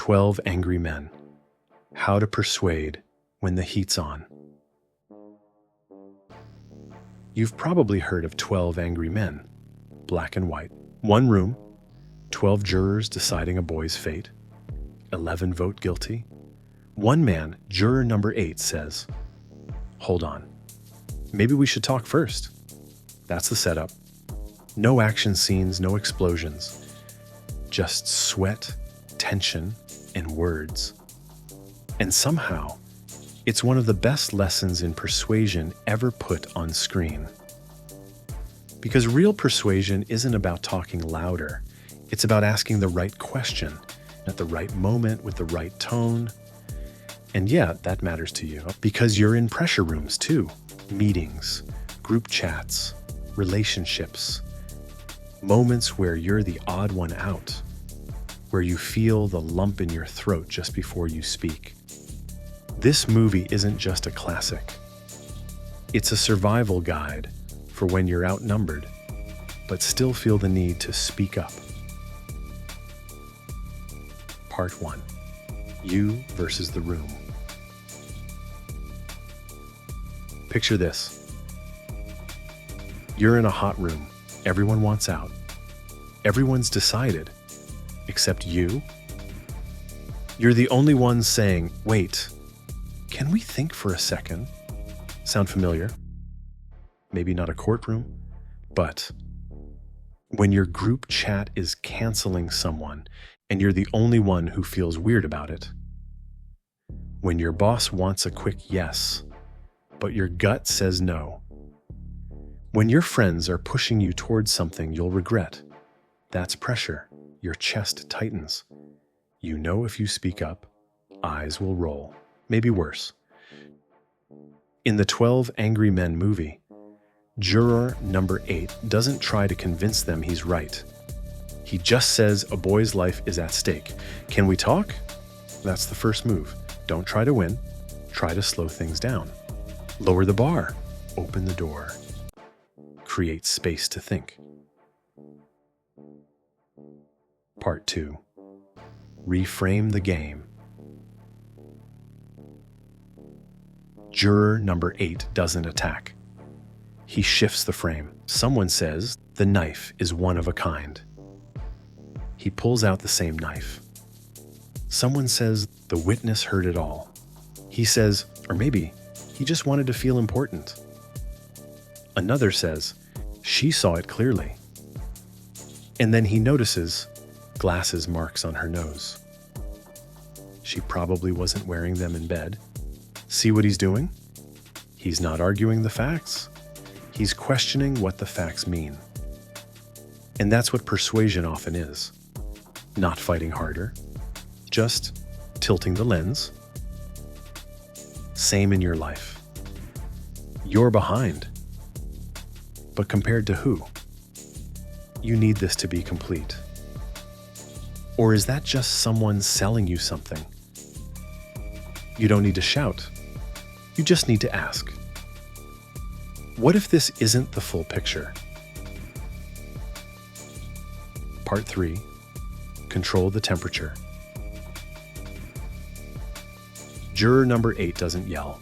12 Angry Men. How to persuade when the heat's on. You've probably heard of 12 Angry Men. Black and white. One room, 12 jurors deciding a boy's fate. 11 vote guilty. One man, juror number 8, says, "Hold on. Maybe we should talk first." That's the setup. No action scenes, no explosions. Just sweat, tension, and words. And somehow, it's one of the best lessons in persuasion ever put on screen. Because real persuasion isn't about talking louder. It's about asking the right question at the right moment with the right tone. And yeah, that matters to you because you're in pressure rooms too. Meetings, group chats, relationships. Moments where you're the odd one out. Where you feel the lump in your throat just before you speak. This movie isn't just a classic. It's a survival guide for when you're outnumbered, but still feel the need to speak up. Part 1. You versus the room. Picture this. You're in a hot room. Everyone wants out. Everyone's decided, except you. You're the only one saying, "Wait, can we think for a second?" Sound familiar? Maybe not a courtroom, but when your group chat is canceling someone and you're the only one who feels weird about it. When your boss wants a quick yes, but your gut says no. When your friends are pushing you towards something you'll regret. That's pressure. Your chest tightens. You know if you speak up, eyes will roll. Maybe worse. In the 12 Angry Men movie, juror number 8 doesn't try to convince them he's right. He just says a boy's life is at stake. Can we talk? That's the first move. Don't try to win. Try to slow things down. Lower the bar. Open the door. Create space to think. Part 2. Reframe the game. Juror number 8 doesn't attack. He shifts the frame. Someone says the knife is one of a kind. He pulls out the same knife. Someone says the witness heard it all. He says, or maybe he just wanted to feel important. Another says, she saw it clearly. And then he notices glasses marks on her nose. She probably wasn't wearing them in bed. See what he's doing? He's not arguing the facts. He's questioning what the facts mean. And that's what persuasion often is. Not fighting harder, just tilting the lens. Same in your life. You're behind. But compared to who? You need this to be complete. Or is that just someone selling you something? You don't need to shout. You just need to ask. What if this isn't the full picture? Part 3. Control the temperature. Juror number 8 doesn't yell.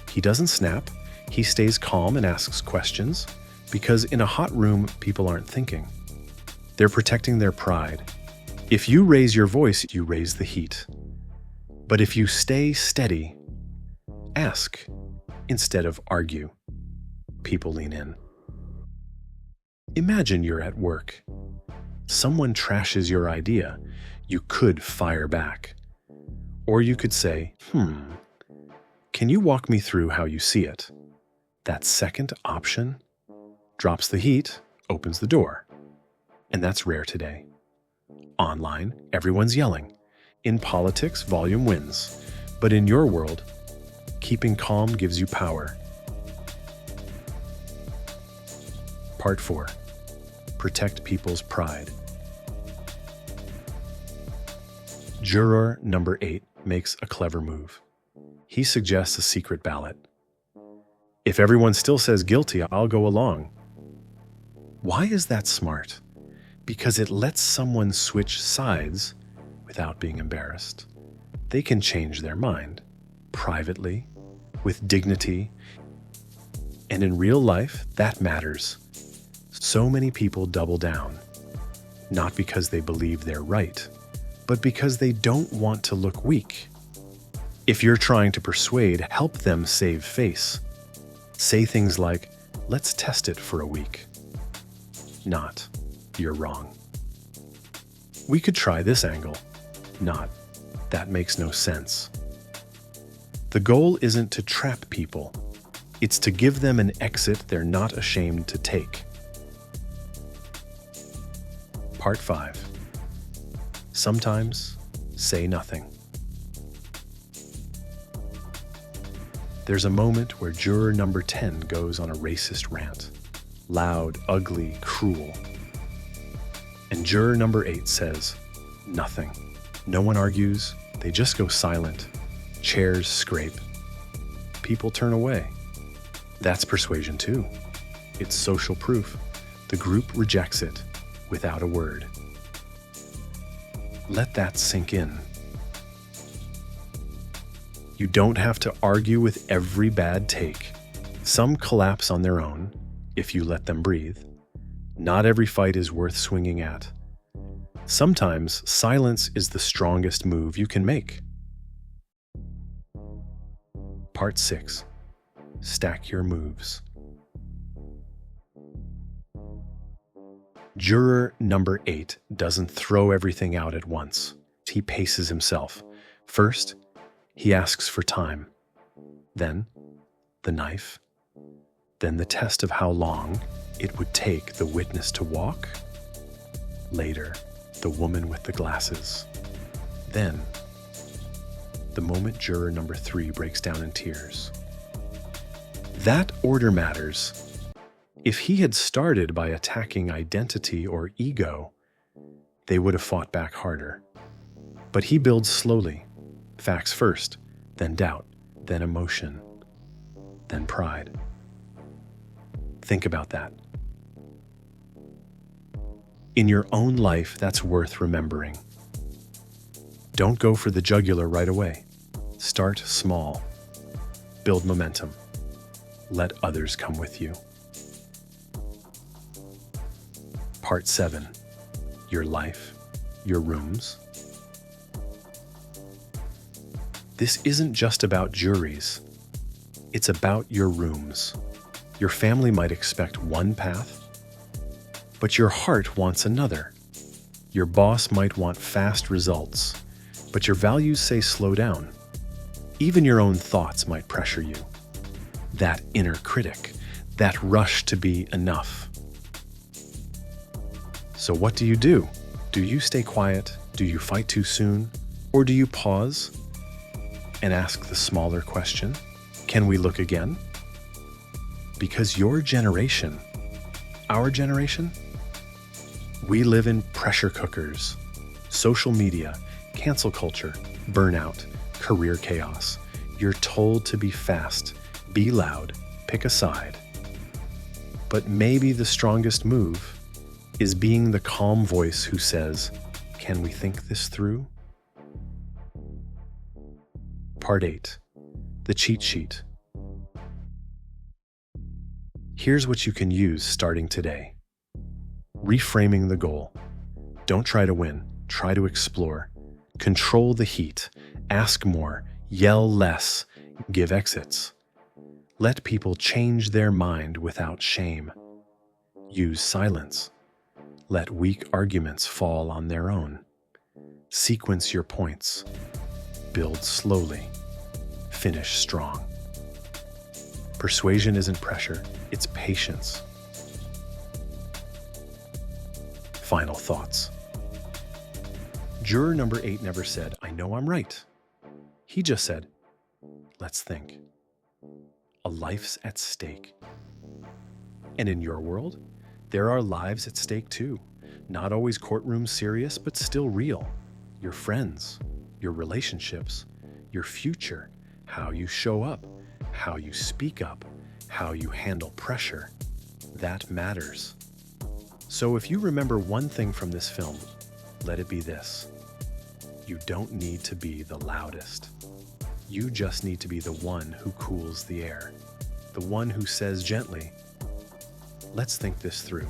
He doesn't snap. He stays calm and asks questions because in a hot room, people aren't thinking. They're protecting their pride. If you raise your voice, you raise the heat. But if you stay steady, ask instead of argue, people lean in. Imagine you're at work. Someone trashes your idea. You could fire back. Or you could say, can you walk me through how you see it? That second option drops the heat, opens the door. And that's rare today. Online, everyone's yelling. In politics, volume wins. But in your world, keeping calm gives you power. Part 4. Protect people's pride. Juror number 8 makes a clever move. He suggests a secret ballot. If everyone still says guilty, I'll go along. Why is that smart? Because it lets someone switch sides without being embarrassed. They can change their mind, privately, with dignity, and in real life, that matters. So many people double down, not because they believe they're right, but because they don't want to look weak. If you're trying to persuade, help them save face. Say things like, let's test it for a week. Not, you're wrong. We could try this angle. Not, that makes no sense. The goal isn't to trap people. It's to give them an exit they're not ashamed to take. Part 5. Sometimes, say nothing. There's a moment where juror number 10 goes on a racist rant. Loud, ugly, cruel. And juror number 8 says, nothing. No one argues, they just go silent. Chairs scrape. People turn away. That's persuasion too. It's social proof. The group rejects it without a word. Let that sink in. You don't have to argue with every bad take. Some collapse on their own, if you let them breathe. Not every fight is worth swinging at. Sometimes silence is the strongest move you can make. Part 6. Stack your moves. Juror number 8 doesn't throw everything out at once. He paces himself. First, he asks for time. Then, the knife. Then the test of how long it would take the witness to walk. Later, the woman with the glasses. Then, the moment juror number 3 breaks down in tears. That order matters. If he had started by attacking identity or ego, they would have fought back harder. But he builds slowly. Facts first, then doubt, then emotion, then pride. Think about that. In your own life, that's worth remembering. Don't go for the jugular right away. Start small. Build momentum. Let others come with you. Part 7. Your life, your rooms. This isn't just about juries. It's about your rooms. Your family might expect one path, but your heart wants another. Your boss might want fast results, but your values say slow down. Even your own thoughts might pressure you. That inner critic, that rush to be enough. So what do? Do you stay quiet? Do you fight too soon? Or do you pause and ask the smaller question, can we look again? Because your generation, our generation, we live in pressure cookers, social media, cancel culture, burnout, career chaos. You're told to be fast, be loud, pick a side. But maybe the strongest move is being the calm voice who says, can we think this through? Part 8. The cheat sheet. Here's what you can use starting today. Reframing the goal. Don't try to win, try to explore. Control the heat, ask more, yell less, give exits. Let people change their mind without shame. Use silence. Let weak arguments fall on their own. Sequence your points. Build slowly. Finish strong. Persuasion isn't pressure, it's patience. Final thoughts. Juror number 8 never said, I know I'm right. He just said, let's think. A life's at stake. And in your world, there are lives at stake too. Not always courtroom serious, but still real. Your friends, your relationships, your future, how you show up, how you speak up, how you handle pressure. That matters. So if you remember one thing from this film, let it be this. You don't need to be the loudest. You just need to be the one who cools the air, the one who says gently, "Let's think this through."